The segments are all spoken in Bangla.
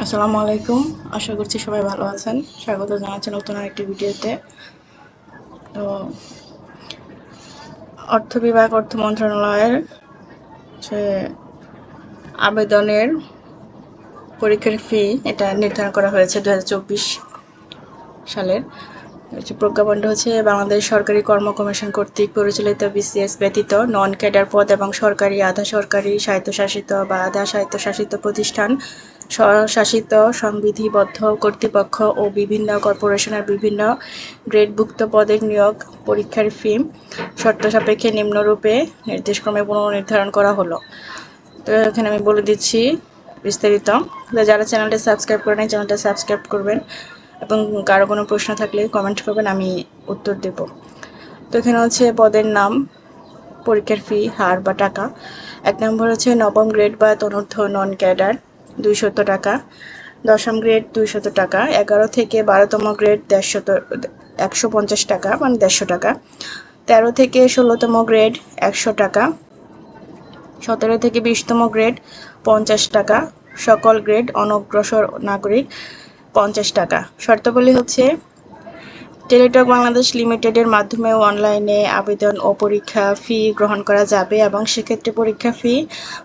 আসসালামু আলাইকুম। আশা করছি সবাই ভালো আছেন। স্বাগত জানাচ্ছি নতুন আরেকটি ভিডিওতে। তো অর্থ বিভাগ, অর্থ মন্ত্রণালয়ের যে আবেদনের পরীক্ষার ফি এটা নির্ধারণ করা হয়েছে 2024 সালের। প্রজ্ঞাপনটা হচ্ছে বাংলাদেশ সরকারি কর্ম কমিশন কর্তৃক পরিচালিত বিসিএস ব্যতীত নন ক্যাডার পদ এবং সরকারি, আধা সরকারি, স্বায়ত্তশাসিত বা আধা স্বায়ত্তশাসিত প্রতিষ্ঠান, স্বশাসিত সংবিধিবদ্ধ কর্তৃপক্ষ ও বিভিন্ন কর্পোরেশনের বিভিন্ন গ্রেডভুক্ত পদের নিয়োগ পরীক্ষার ফি শর্ত সাপেক্ষে নিম্নরূপে নির্দেশক্রমে পুনর্নির্ধারণ করা হলো। তো এখানে আমি বলে দিচ্ছি বিস্তারিত। যারা চ্যানেলটা সাবস্ক্রাইব করেন চ্যানেলটা সাবস্ক্রাইব করবেন এবং কারো কোনো প্রশ্ন থাকলে কমেন্ট করবেন, আমি উত্তর দেব। তো এখানে হচ্ছে পদের নাম, পরীক্ষার ফি, হার বা টাকা। 1 নম্বর হচ্ছে নবম গ্রেড বা তদূর্ধ্ব নন ক্যাডার 200 টাকা, 10ম গ্রেড 200 টাকা, 11 থেকে 12তম গ্রেড 150 টাকা মানে 150 টাকা, 13 থেকে 16তম গ্রেড 100 টাকা, 17 থেকে 20তম গ্রেড 50 টাকা, সকল গ্রেড অনগ্রসর নাগরিক 50 টাকা। শর্তাবলী হচ্ছে টেলিটক বাংলাদেশ লিমিটেডের মাধ্যমেও অনলাইনে আবেদন ও পরীক্ষা ফি গ্রহণ করা যাবে এবং সেক্ষেত্রে পরীক্ষা ফি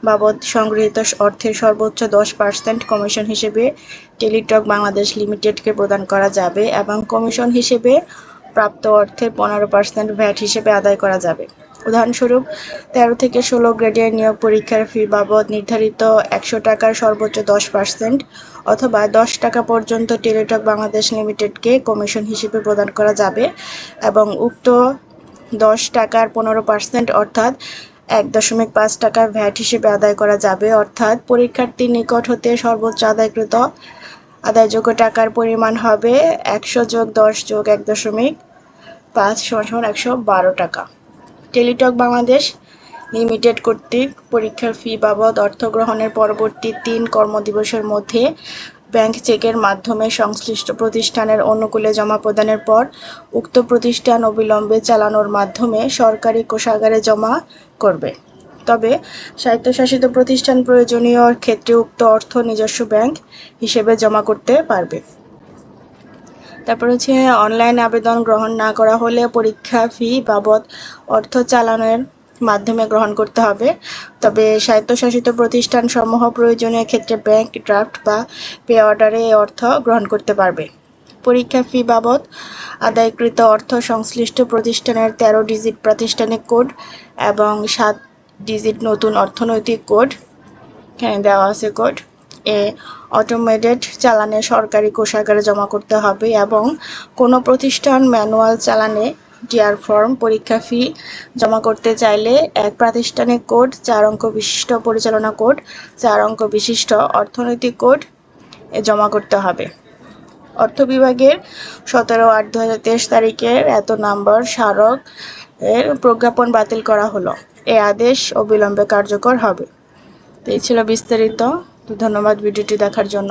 বাবদ সংগৃহীত অর্থের সর্বোচ্চ 10% কমিশন হিসেবে টেলিটক বাংলাদেশ লিমিটেডকে প্রদান করা যাবে এবং কমিশন হিসেবে প্রাপ্ত অর্থের 15% ভ্যাট হিসেবে আদায় করা যাবে। উদাহরণস্বরূপ 13 থেকে 16 গ্রেডের নিয়োগ পরীক্ষার ফি বাবদ নির্ধারিত 100 টাকার সর্বোচ্চ 10% অথবা 10 টাকা পর্যন্ত টেলিটক বাংলাদেশ লিমিটেডকে কমিশন হিসেবে প্রদান করা যাবে এবং উক্ত 10 টাকার 15% অর্থাৎ 1.5 টাকা ভ্যাট হিসেবে আদায় করা যাবে। অর্থাৎ পরীক্ষার্থীর নিকট হতে সর্বোচ্চ আদায়যোগ্য টাকার পরিমাণ হবে 100 যোগ 10 যোগ 1.5 = 112 টাকা। টেলিটক বাংলাদেশ লিমিটেড কর্তৃক পরীক্ষার ফি বাবদ অর্থ গ্রহণের পরবর্তী 3 কর্মদিবসের মধ্যে ব্যাংক চেকের মাধ্যমে সংশ্লিষ্ট প্রতিষ্ঠানের অনুকূলে জমা প্রদানের পর উক্ত প্রতিষ্ঠান অবিলম্বে চালানোর মাধ্যমে সরকারি কোষাগারে জমা করবে। তবে স্বায়ত্তশাসিত প্রতিষ্ঠান প্রয়োজনীয় ক্ষেত্রে উক্ত অর্থ নিজস্ব ব্যাংক হিসেবে জমা করতে পারবে। তারপর হচ্ছে অনলাইন আবেদন গ্রহণ না করা হলে পরীক্ষা ফি বাবদ অর্থ চালানের মাধ্যমে গ্রহণ করতে হবে। তবে স্বায়ত্তশাসিত প্রতিষ্ঠান সমূহ প্রয়োজনীয় ক্ষেত্রে ব্যাংক ড্রাফট বা পে অর্ডারে এই অর্থ গ্রহণ করতে পারবে। পরীক্ষা ফি বাবদ আদায়কৃত অর্থ সংশ্লিষ্ট প্রতিষ্ঠানের 13 ডিজিট প্রাতিষ্ঠানিক কোড এবং 7 ডিজিট নতুন অর্থনৈতিক কোড, এখানে দেওয়া আছে কোড, অটোমেটেড চালানে সরকারি কোষাগারে জমা করতে হবে এবং কোনো প্রতিষ্ঠান ম্যানুয়াল চালানে ডিআর ফর্ম পরীক্ষা ফি জমা করতে চাইলে এক প্রাতিষ্ঠানিক কোড, 4 অঙ্ক বিশিষ্ট পরিচালনা কোড, 4 অঙ্ক বিশিষ্ট অর্থনৈতিক কোড জমা করতে হবে। অর্থ বিভাগের 17/8/2023 তারিখের এত নম্বর স্মারক এর প্রজ্ঞাপন বাতিল করা হলো। এই আদেশ অবিলম্বে কার্যকর হবে। তো এই ছিল বিস্তারিত। ধন্যবাদ ভিডিওটি দেখার জন্য।